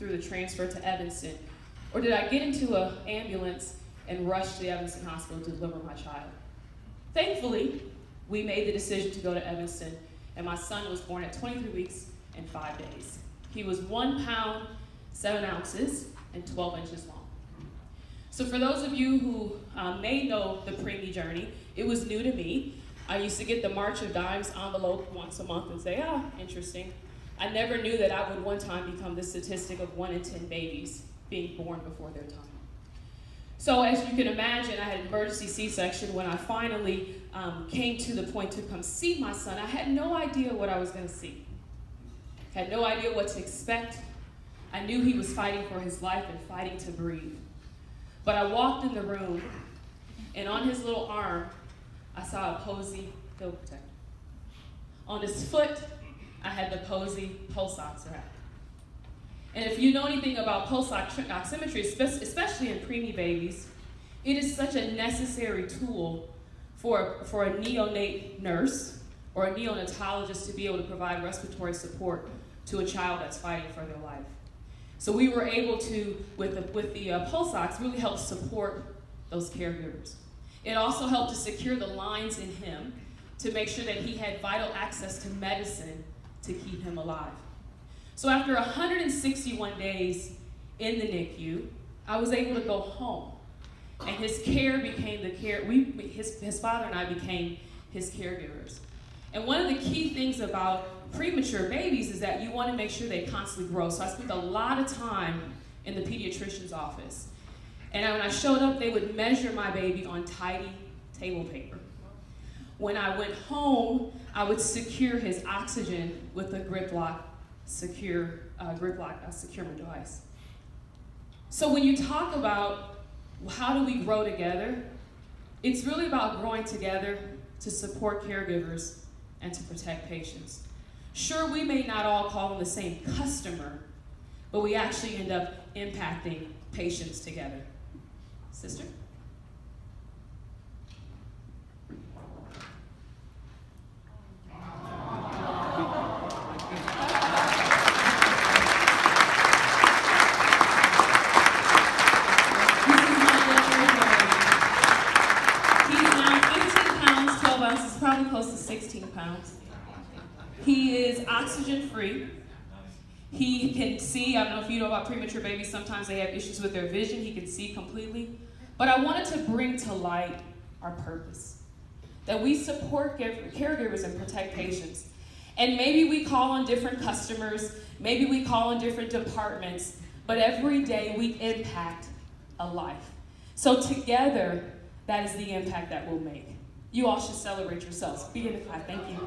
through the transfer to Evanston? Or did I get into an ambulance and rush to the Evanston hospital to deliver my child? Thankfully, we made the decision to go to Evanston, and my son was born at 23 weeks and 5 days. He was 1 pound, 7 ounces, and 12 inches long. So for those of you who may know the preemie journey, it was new to me. I used to get the March of Dimes envelope once a month and say, interesting. I never knew that I would one time become the statistic of 1 in 10 babies being born before their time. So as you can imagine, I had an emergency C-section. When I finally came to the point to come see my son, I had no idea what I was going to see. Had no idea what to expect. I knew he was fighting for his life and fighting to breathe. But I walked in the room, and on his little arm, I saw a Posey pill protector. On his foot, I had the Posey pulse ox wrap. And if you know anything about pulse oximetry, especially in preemie babies, it is such a necessary tool for a neonate nurse or a neonatologist to be able to provide respiratory support to a child that's fighting for their life. So we were able to, with the pulse ox, really help support those caregivers. It also helped to secure the lines in him to make sure that he had vital access to medicine to keep him alive. So after 161 days in the NICU, I was able to go home, and his care became his father and I became his caregivers. And one of the key things about premature babies is that you want to make sure they constantly grow. So I spent a lot of time in the pediatrician's office. And when I showed up, they would measure my baby on TIDI table paper. When I went home, I would secure his oxygen with a grip lock securement device. So when you talk about how do we grow together, it's really about growing together to support caregivers and to protect patients. Sure, we may not all call them the same customer, but we actually end up impacting patients together. Sister? Probably close to 16 pounds. He is oxygen free. He can see, I don't know if you know about premature babies, sometimes they have issues with their vision. He can see completely. But I wanted to bring to light our purpose, that we support caregivers and protect patients. And maybe we call on different customers, maybe we call on different departments, but every day we impact a life. So together, that is the impact that we'll make. You all should celebrate yourselves. Begin to clap. Thank you.